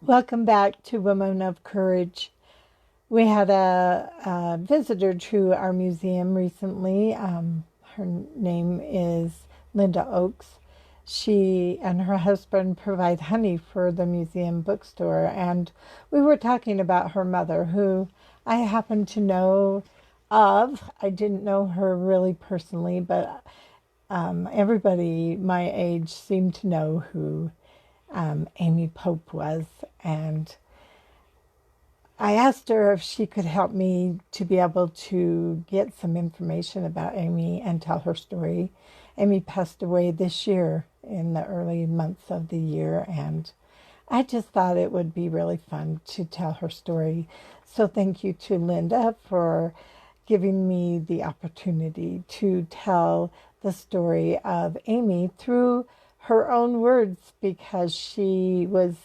Welcome back to Women of Courage. We had a visitor to our museum recently. Her name is Linda Oakes. She and her husband provide honey for the museum bookstore, and we were talking about her mother, who I happen to know of. I didn't know her really personally, but everybody my age seemed to know who Amy Pope was, and I asked her if she could help me to be able to get some information about Amy and tell her story. Amy passed away this year in the early months of the year, and I just thought it would be really fun to tell her story. So thank you to Linda for giving me the opportunity to tell the story of Amy through her own words, because she was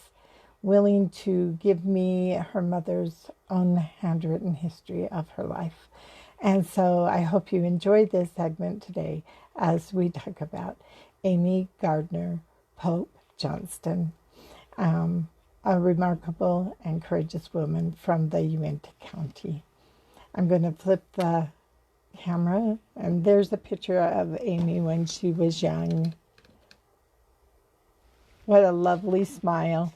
willing to give me her mother's own handwritten history of her life. And so I hope you enjoy this segment today as we talk about Amy Gardiner Pope Johnston, a remarkable and courageous woman from the Uintah County. I'm going to flip the camera, and there's a picture of Amy when she was young. What a lovely smile.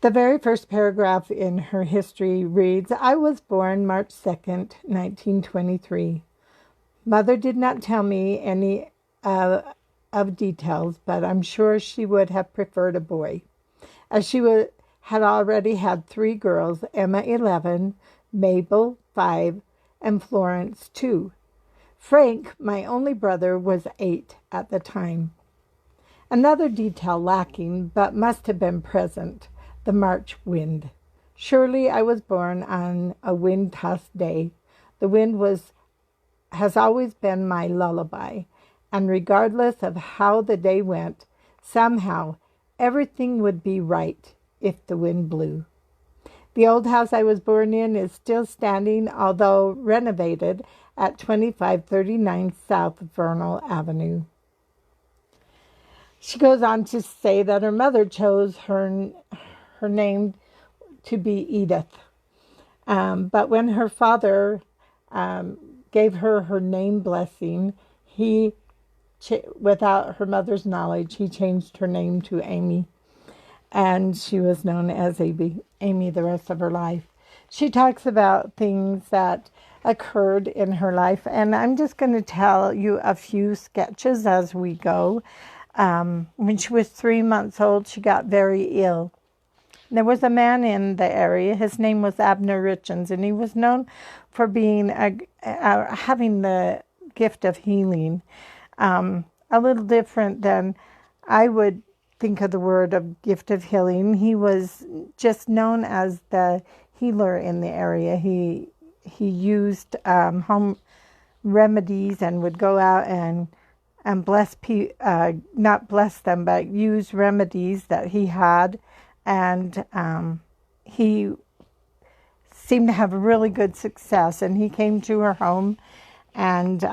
The very first paragraph in her history reads, "I was born March 2nd, 1923. Mother did not tell me any of details, but I'm sure she would have preferred a boy, as she had already had 3 girls, Emma 11, Mabel 5, and Florence 2. Frank, my only brother, was 8 at the time." Another detail lacking, but must have been present, the March wind. Surely I was born on a wind-tossed day. The wind has always been my lullaby, and regardless of how the day went, somehow everything would be right if the wind blew. The old house I was born in is still standing, although renovated, at 2539 South Vernal Avenue. She goes on to say that her mother chose her name to be Edith. But when her father gave her name blessing, without her mother's knowledge, he changed her name to Amy. And she was known as Amy the rest of her life. She talks about things that occurred in her life, and I'm just going to tell you a few sketches as we go. When she was 3 months old, she got very ill. There was a man in the area. His name was Abner Richens, and he was known for being having the gift of healing. A little different than I would think of the word of gift of healing. He was just known as the healer in the area. He used home remedies and would go out and not bless them, but use remedies that he had. And he seemed to have really good success. And he came to her home, and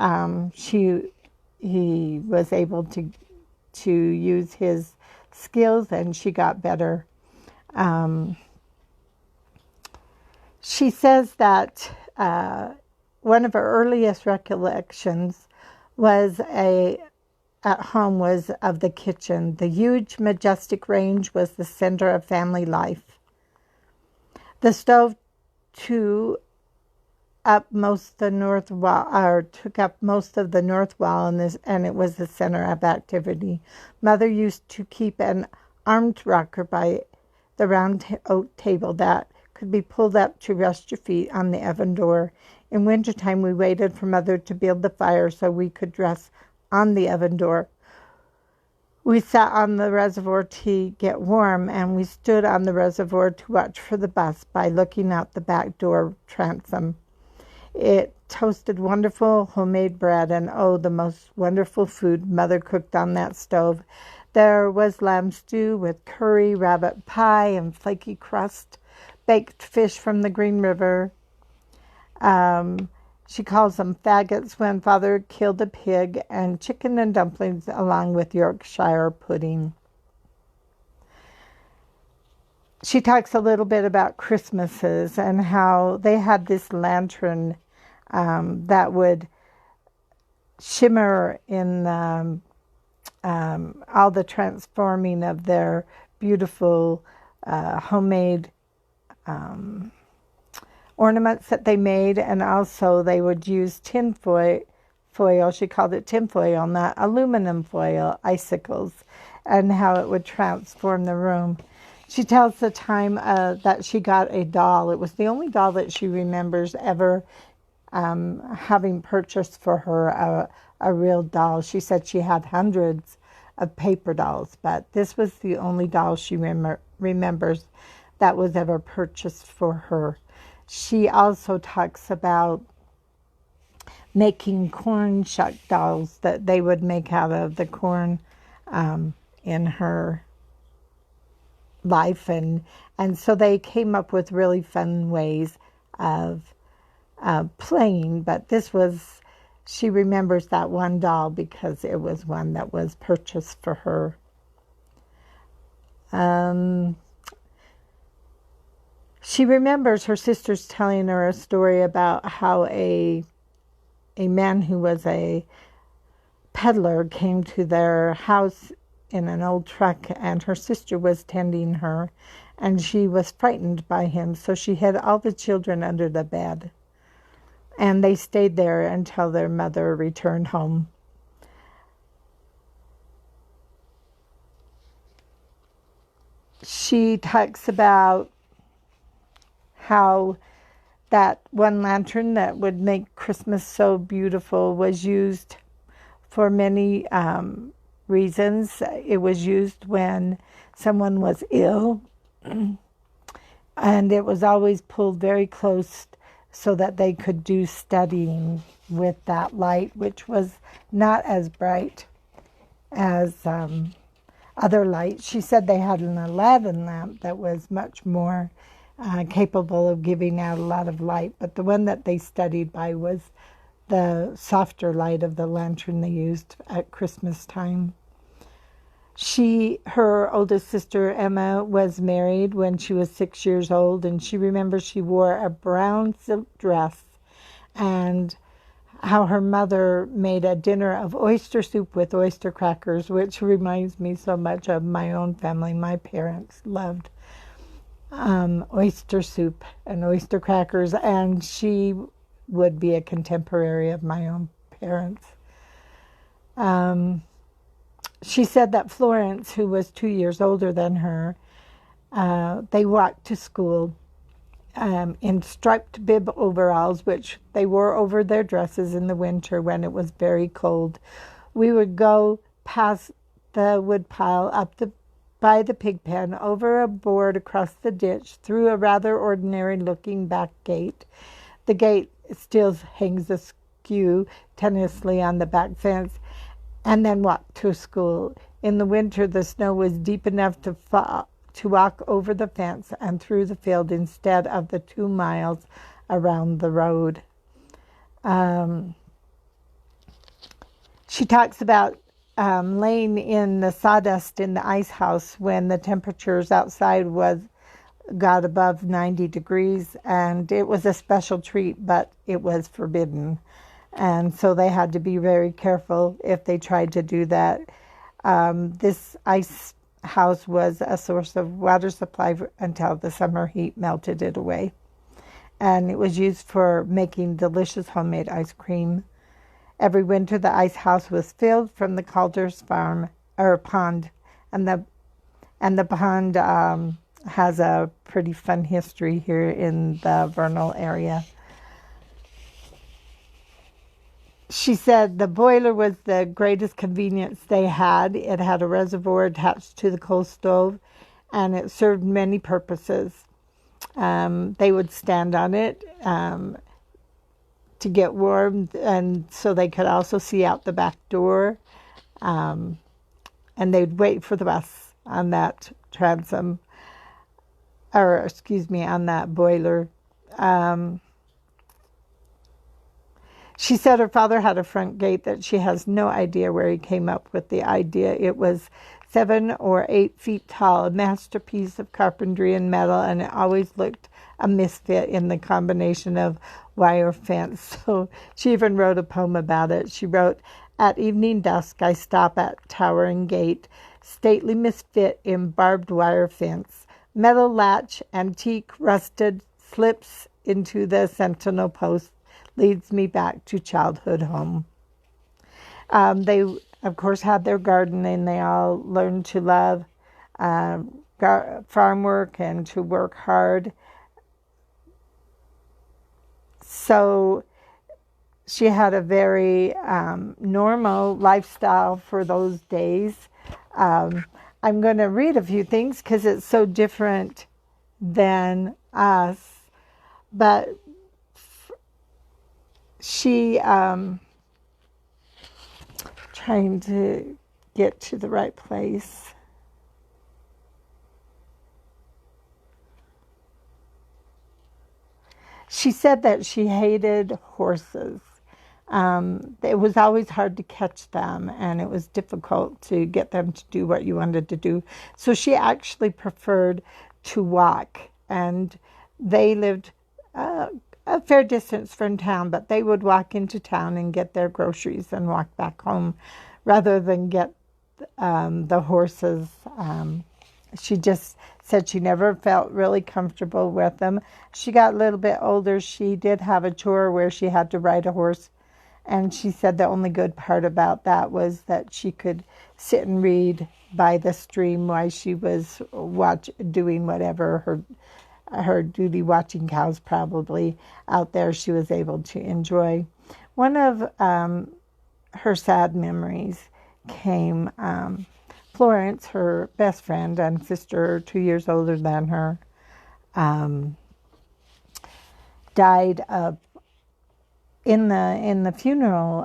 he was able to use his skills, and she got better. She says that one of her earliest recollections was at home was of the kitchen. The huge, majestic range was the center of family life. The stove took up most of the north wall, and it was the center of activity. Mother used to keep an armed rocker by the round oak table that could be pulled up to rest your feet on the oven door. In wintertime, we waited for Mother to build the fire so we could dress on the oven door. We sat on the reservoir to get warm, and we stood on the reservoir to watch for the bus by looking out the back door transom. It toasted wonderful homemade bread, and oh, the most wonderful food Mother cooked on that stove. There was lamb stew with curry, rabbit pie, and flaky crust, baked fish from the Green River. She calls them faggots when Father killed a pig, and chicken and dumplings along with Yorkshire pudding. she talks a little bit about Christmases and how they had this lantern that would shimmer in all the transforming of their beautiful homemade ornaments that they made, and also they would use tin foil. She called it tin foil, not aluminum foil icicles, and how it would transform the room. She tells the time that she got a doll. It was the only doll that she remembers ever having purchased for her a real doll. She said she had hundreds of paper dolls, but this was the only doll she remembers that was ever purchased for her. She also talks about making corn shuck dolls that they would make out of the corn in her life, and so they came up with really fun ways of playing. But this was, she remembers that one doll because it was one that was purchased for her. She remembers her sisters telling her a story about how a man who was a peddler came to their house in an old truck, and her sister was tending her, and she was frightened by him, so she hid all the children under the bed, and they stayed there until their mother returned home. She talks about how that one lantern that would make Christmas so beautiful was used for many reasons. It was used when someone was ill, and it was always pulled very close so that they could do studying with that light, which was not as bright as other lights. She said they had an Aladdin lamp that was much more capable of giving out a lot of light, but the one that they studied by was the softer light of the lantern they used at Christmas time. Her oldest sister Emma was married when she was 6 years old, and she remembers she wore a brown silk dress, and how her mother made a dinner of oyster soup with oyster crackers, which reminds me so much of my own family. My parents loved oyster soup and oyster crackers, and she would be a contemporary of my own parents. She said that Florence, who was 2 years older than her, they walked to school in striped bib overalls, which they wore over their dresses in the winter when it was very cold. We would go past the woodpile, by the pig pen, over a board across the ditch, through a rather ordinary-looking back gate. The gate still hangs askew tenaciously on the back fence, and then walk to school. In the winter, the snow was deep enough to walk over the fence and through the field instead of the 2 miles around the road. She talks about laying in the sawdust in the ice house when the temperatures outside got above 90 degrees, and it was a special treat, but it was forbidden. And so they had to be very careful if they tried to do that. This ice house was a source of water supply until the summer heat melted it away. And it was used for making delicious homemade ice cream. Every winter, the ice house was filled from the Calder's farm or pond, and the pond has a pretty fun history here in the Vernal area. She said the boiler was the greatest convenience they had. It had a reservoir attached to the coal stove, and it served many purposes. They would stand on it to get warm, and so they could also see out the back door. And they'd wait for the bus on that transom, on that boiler. She said her father had a front gate that she has no idea where he came up with the idea. It was 7 or 8 feet tall, a masterpiece of carpentry and metal, and it always looked a misfit in the combination of wire fence. So she even wrote a poem about it. She wrote, "At evening dusk I stop at towering gate, stately misfit in barbed wire fence. Metal latch, antique, rusted, slips into the sentinel post, leads me back to childhood home." They, of course, had their garden, and they all learned to love farm work and to work hard. So she had a very normal lifestyle for those days. I'm going to read a few things because it's so different than us. But she, trying to get to the right place. She said that she hated horses. It was always hard to catch them, and it was difficult to get them to do what you wanted to do. So she actually preferred to walk, and they lived a fair distance from town, but they would walk into town and get their groceries and walk back home rather than get the horses. She just said she never felt really comfortable with them. She got a little bit older. She did have a chore where she had to ride a horse, and she said the only good part about that was that she could sit and read by the stream while she was doing whatever her duty, watching cows probably out there. She was able to enjoy. One of her sad memories came, Florence, her best friend and sister, 2 years older than her, died of, in the funeral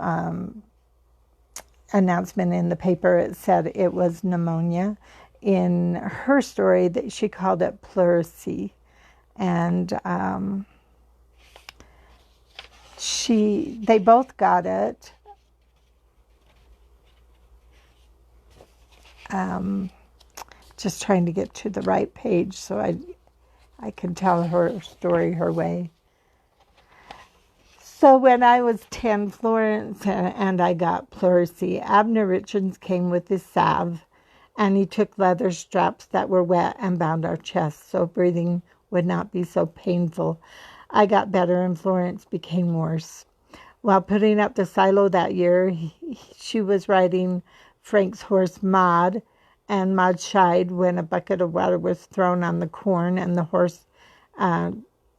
announcement in the paper, it said it was pneumonia. In her story, that she called it pleurisy, and they both got it. Just trying to get to the right page so I can tell her story her way. So when I was 10, Florence and I got pleurisy. Abner Richards came with his salve, and he took leather straps that were wet and bound our chests so breathing would not be so painful. I got better and Florence became worse. While putting up the silo that year, she was riding Frank's horse Maud, and Maud shied when a bucket of water was thrown on the corn, and the horse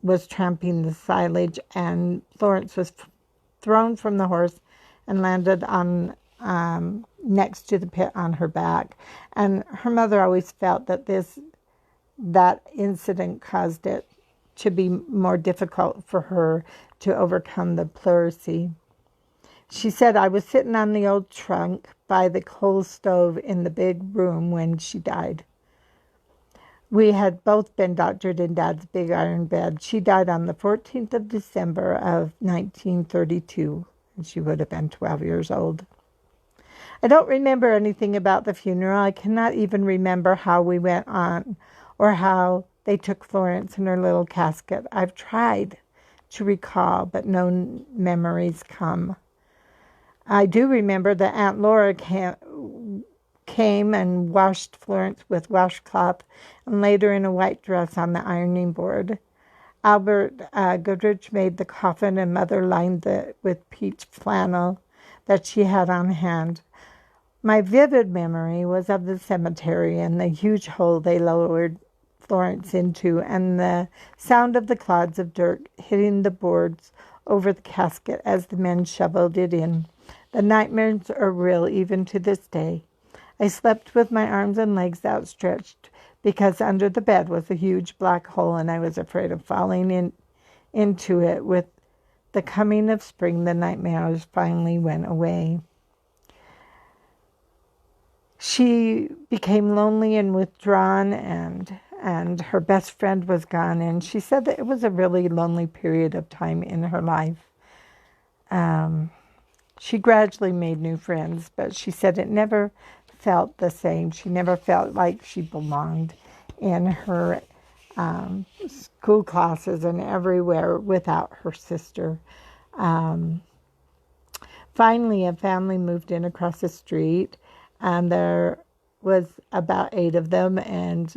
was tramping the silage, and Florence was thrown from the horse and landed on next to the pit on her back. And her mother always felt that incident caused it to be more difficult for her to overcome the pleurisy. She said, "I was sitting on the old trunk by the coal stove in the big room when she died. We had both been doctored in Dad's big iron bed. She died on the 14th of December of 1932, and she would have been 12 years old. I don't remember anything about the funeral. I cannot even remember how we went on or how they took Florence in her little casket. I've tried to recall, but no memories come. I do remember that Aunt Laura came and washed Florence with washcloth and laid her in a white dress on the ironing board. Albert Goodrich made the coffin, and Mother lined it with peach flannel that she had on hand. My vivid memory was of the cemetery and the huge hole they lowered Florence into, and the sound of the clods of dirt hitting the boards over the casket as the men shoveled it in. The nightmares are real even to this day. I slept with my arms and legs outstretched because under the bed was a huge black hole, and I was afraid of falling into it. With the coming of spring, the nightmares finally went away. She became lonely and withdrawn, and her best friend was gone, and she said that it was a really lonely period of time in her life. She gradually made new friends, but she said it never felt the same. She never felt like she belonged in her school classes and everywhere without her sister. Finally, a family moved in across the street, and there was about 8 of them, and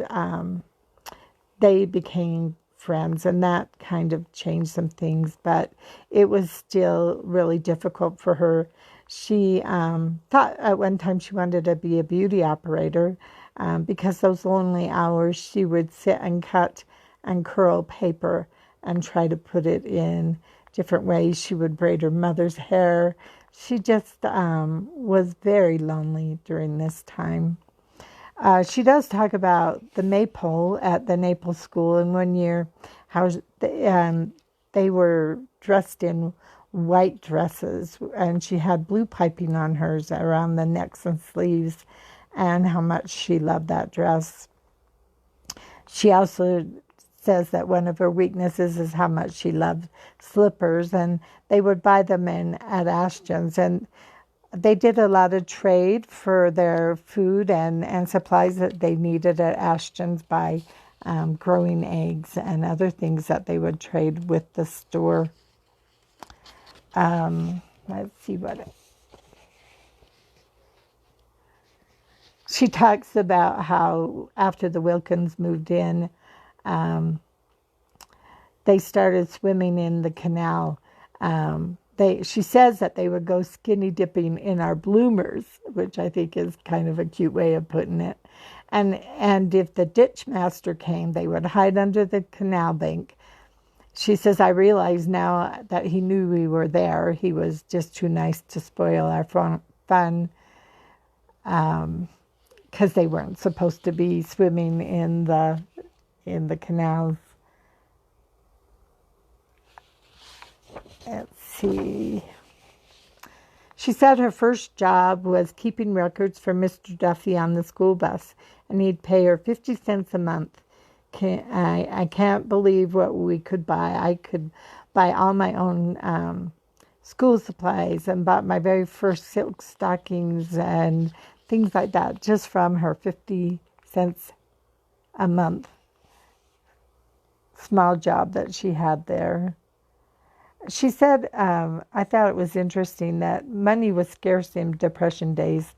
they became friends, and that kind of changed some things, but it was still really difficult for her. She thought at one time she wanted to be a beauty operator because those lonely hours she would sit and cut and curl paper and try to put it in different ways. She would braid her mother's hair. She just was very lonely during this time. She does talk about the maypole at the Naples school, and one year how they were dressed in white dresses, and she had blue piping on hers around the necks and sleeves, and how much she loved that dress. She also says that one of her weaknesses is how much she loved slippers, and they would buy them at Ashton's, and they did a lot of trade for their food and supplies that they needed at Ashton's by growing eggs and other things that they would trade with the store. Let's see what she talks about how after the Wilkins moved in, they started swimming in the canal. She says that they would go skinny dipping in our bloomers, which I think is kind of a cute way of putting it. And if the ditch master came, they would hide under the canal bank. She says, I realize now that he knew we were there. He was just too nice to spoil our fun because they weren't supposed to be swimming in the canals. Let's see. She said her first job was keeping records for Mr. Duffy on the school bus, and he'd pay her 50 cents a month. I can't believe what we could buy. I could buy all my own school supplies and bought my very first silk stockings and things like that just from her 50 cents a month small job that she had there. She said, I thought it was interesting that money was scarce in Depression days,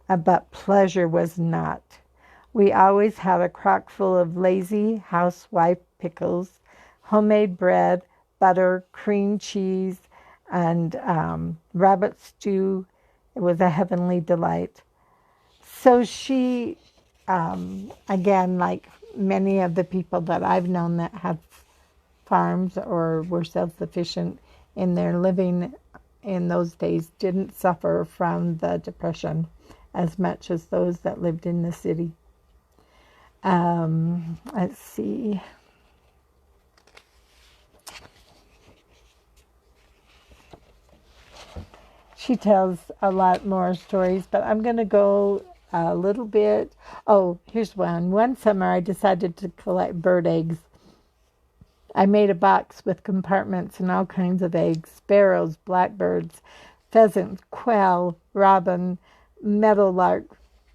but pleasure was not. We always had a crock full of lazy housewife pickles, homemade bread, butter, cream cheese, and rabbit stew. It was a heavenly delight. So she, again, like many of the people that I've known that had farms or were self-sufficient in their living in those days, didn't suffer from the Depression as much as those that lived in the city. Let's see. She tells a lot more stories, but I'm going to go a little bit. Oh, here's one. One summer I decided to collect bird eggs. I made a box with compartments and all kinds of eggs, sparrows, blackbirds, pheasants, quail, robin, meadowlark,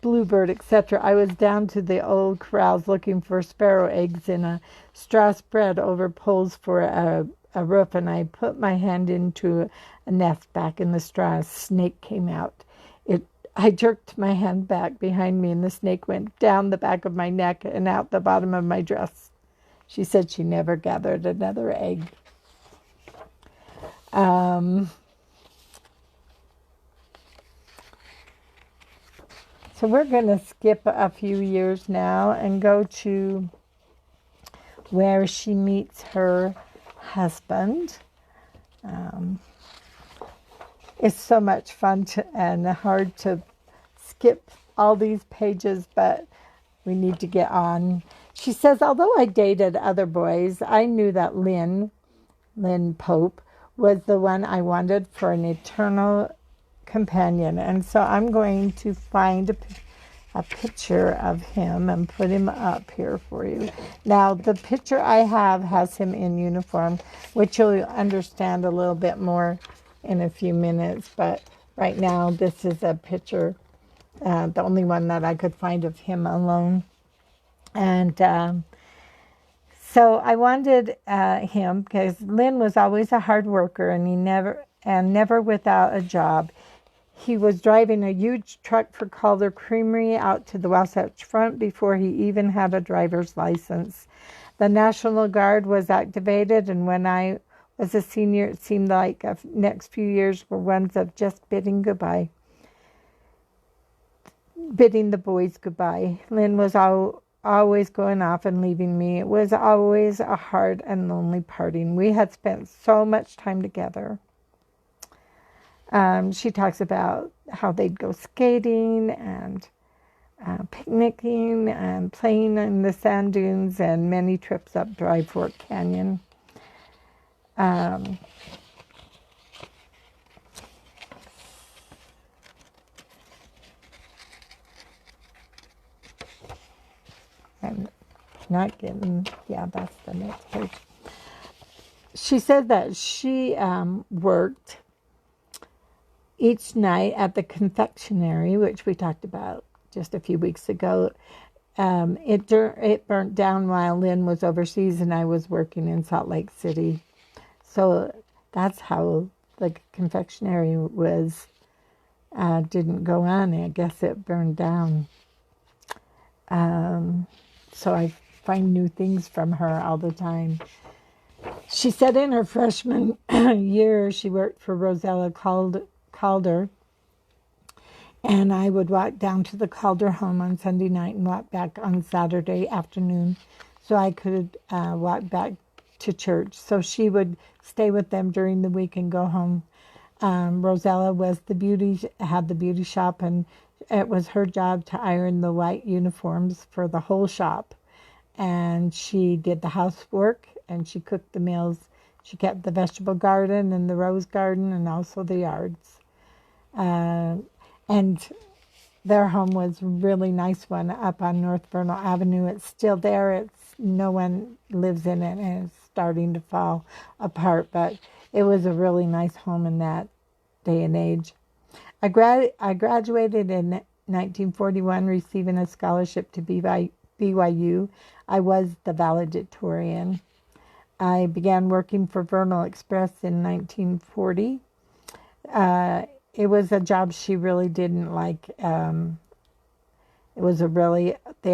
bluebird, etc. I was down to the old corrals looking for sparrow eggs in a straw spread over poles for a roof, and I put my hand into a nest back in the straw. A snake came out. I jerked my hand back behind me, and the snake went down the back of my neck and out the bottom of my dress. She said she never gathered another egg. So we're going to skip a few years now and go to where she meets her husband. It's so much fun and hard to skip all these pages, but we need to get on. She says, although I dated other boys, I knew that Lynn Pope, was the one I wanted for an eternal companion. And so I'm going to find a picture of him and put him up here for you. Now, the picture I have has him in uniform, which you'll understand a little bit more in a few minutes. But right now, this is a picture the only one that I could find of him alone. And so I wanted him because Lynn was always a hard worker, and he never without a job. He was driving a huge truck for Calder Creamery out to the Wasatch Front before he even had a driver's license. The National Guard was activated, and when I was a senior, it seemed like the next few years were ones of just bidding the boys goodbye. Lynn was always going off and leaving me. It was always a hard and lonely parting. We had spent so much time together. She talks about how they'd go skating and picnicking and playing in the sand dunes and many trips up Dry Fork Canyon. I'm not getting, yeah, that's the next page. She said that she worked each night at the confectionery, which we talked about just a few weeks ago. It burnt down while Lynn was overseas and I was working in Salt Lake City. So that's how the confectionery was, didn't go on. I guess it burned down. So I find new things from her all the time. She said in her freshman year, she worked for Rosella Calder, and I would walk down to the Calder home on Sunday night and walk back on Saturday afternoon so I could walk back to church. So she would stay with them during the week and go home. Rosella had the beauty shop, and it was her job to iron the white uniforms for the whole shop. And she did the housework, and she cooked the meals. She kept the vegetable garden and the rose garden and also the yards. And their home was a really nice one up on North Vernal Avenue. It's still there. No one lives in it, and it's starting to fall apart, but it was a really nice home in that day and age. I graduated in 1941, receiving a scholarship to BYU. I was the valedictorian. I began working for Vernal Express in 1940. It was a job she really didn't like. They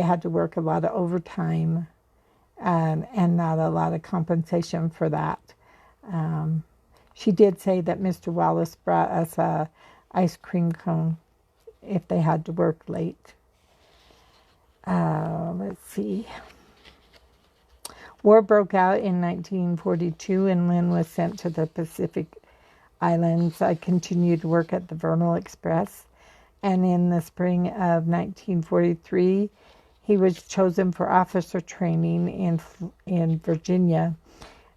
had to work a lot of overtime and not a lot of compensation for that. She did say that Mr. Wallace brought us a ice cream cone if they had to work late. Let's see. War broke out in 1942 and Lynn was sent to the Pacific Islands. I continued to work at the Vernal Express, and in the spring of 1943 he was chosen for officer training in Virginia.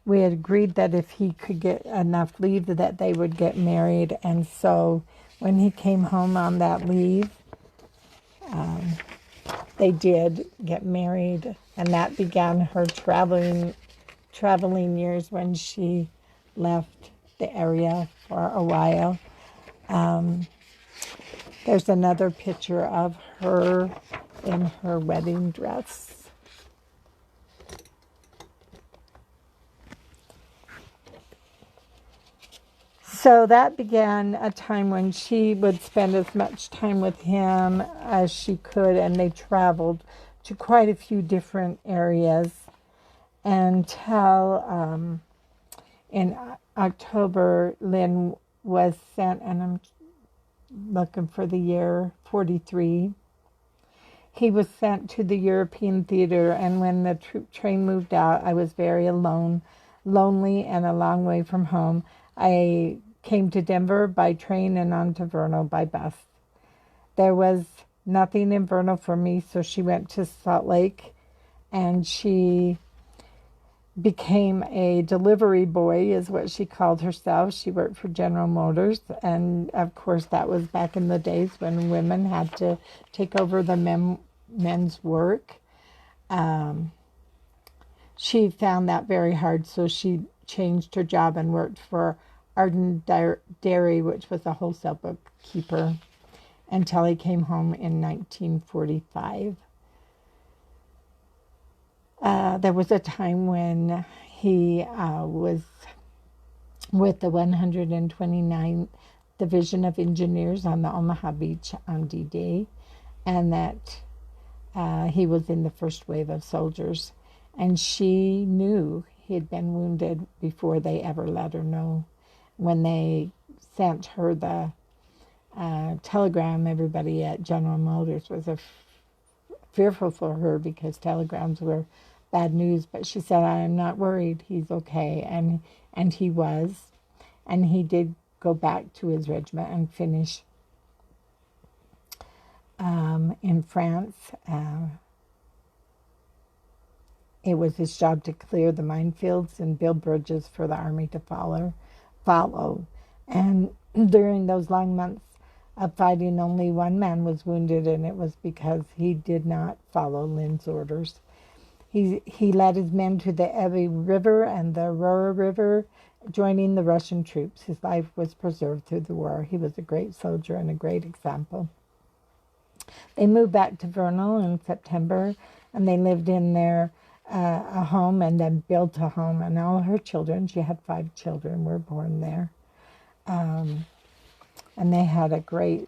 We had agreed that if he could get enough leave that they would get married, and so when he came home on that leave, they did get married, and that began her traveling years when she left the area for a while. There's another picture of her in her wedding dress. So that began a time when she would spend as much time with him as she could, and they traveled to quite a few different areas until in October, Lynn was sent, and I'm looking for the year, 43. He was sent to the European theater, and when the train moved out, I was very lonely, and a long way from home. I came to Denver by train and on to Vernal by bus. There was nothing in Vernal for me, so she went to Salt Lake, and she became a delivery boy, is what she called herself. She worked for General Motors, and of course that was back in the days when women had to take over the men's work. She found that very hard, so she changed her job and worked for Arden Dairy, which was a wholesale bookkeeper. until he came home in 1945. There was a time when he was with the 129th Division of Engineers on the Omaha Beach on D-Day, and that he was in the first wave of soldiers. And she knew he had been wounded before they ever let her know. When they sent her the telegram, everybody at General Motors was fearful for her because telegrams were bad news. But she said, "I'm not worried. He's okay." And he was. And he did go back to his regiment and finish in France. It was his job to clear the minefields and build bridges for the army to follow. And during those long months of fighting, only one man was wounded, and it was because he did not follow Lynn's orders. He led his men to the Ebbie River and the Aurora River, joining the Russian troops. His life was preserved through the war. He was a great soldier and a great example. They moved back to Vernal in September, and they lived in their a home and then built a home. And all her children, she had 5 children, were born there. And they had a great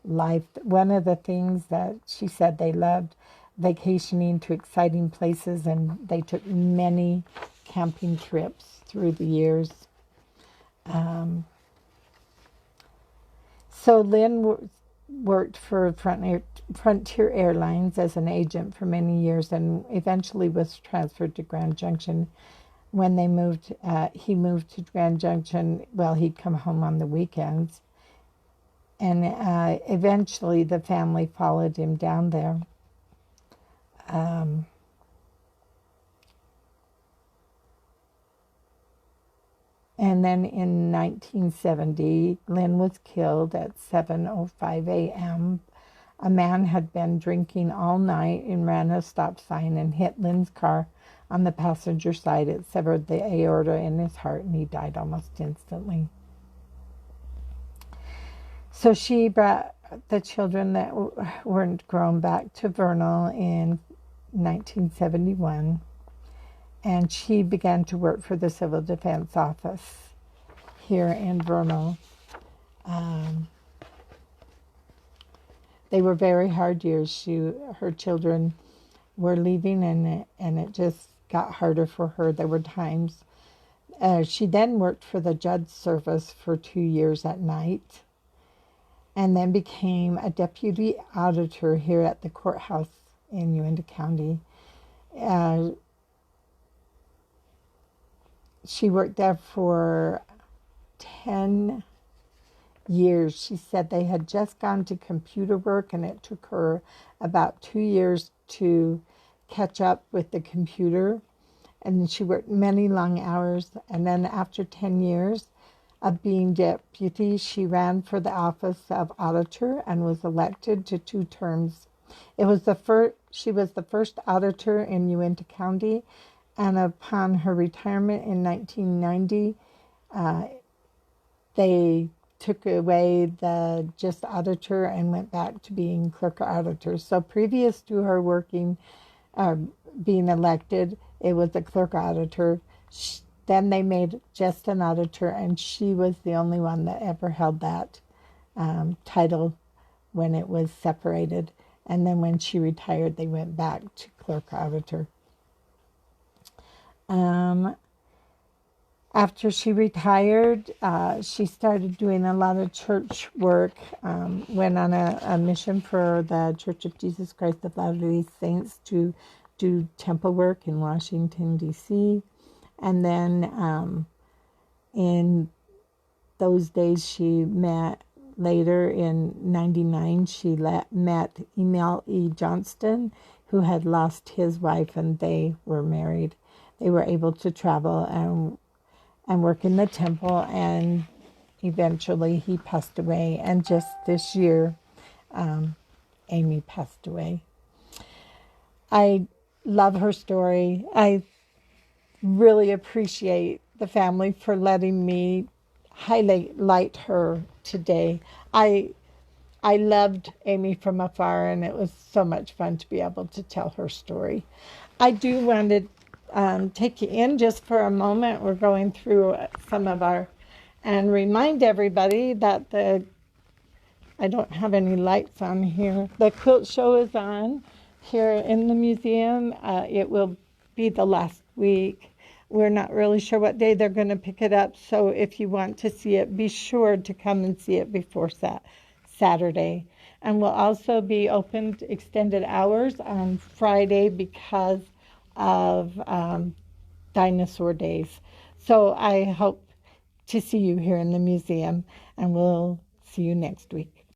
life. One of the things that she said they loved vacationing to exciting places, and they took many camping trips through the years. So Lynn worked for Frontier Airlines as an agent for many years, and eventually was transferred to Grand Junction. When they moved, he moved to Grand Junction. Well, he'd come home on the weekends, and eventually the family followed him down there. And then in 1970, Lynn was killed at 7:05 a.m. A man had been drinking all night and ran a stop sign and hit Lynn's car on the passenger side. It severed the aorta in his heart, and he died almost instantly. So she brought the children that weren't grown back to Vernal in 1971, and she began to work for the Civil Defense Office here in Vernal. They were very hard years. Her children were leaving, and it just got harder for her. There were times. She then worked for the Judge Service for 2 years at night, and then became a deputy auditor here at the courthouse in Uintah County. She worked there for 10 years. She said they had just gone to computer work, and it took her about 2 years to catch up with the computer. And she worked many long hours. And then after 10 years of being deputy, she ran for the office of auditor and was elected to 2 terms. She was the first auditor in Uintah County, and upon her retirement in 1990, they took away the just auditor and went back to being clerk auditor. So previous to her being elected, it was a clerk auditor. Then they made just an auditor, and she was the only one that ever held that title when it was separated. And then when she retired, they went back to clerk auditor. After she retired, she started doing a lot of church work, went on a mission for the Church of Jesus Christ of Latter-day Saints to do temple work in Washington, D.C. And then in those days, she met, later in 99, she met Amy Johnston, who had lost his wife, and they were married. They were able to travel and work in the temple, and eventually he passed away. And just this year, Amy passed away. I love her story. I really appreciate the family for letting me highlight her today. I I loved Amy from afar, and it was so much fun to be able to tell her story. I do want to take you in just for a moment. We're going through some of our, and remind everybody that I don't have any lights on here. The quilt show is on here in the museum. It will be the last week. We're not really sure what day they're going to pick it up, so if you want to see it, be sure to come and see it before Saturday. And we'll also be open to extended hours on Friday because of dinosaur days. So I hope to see you here in the museum, and we'll see you next week.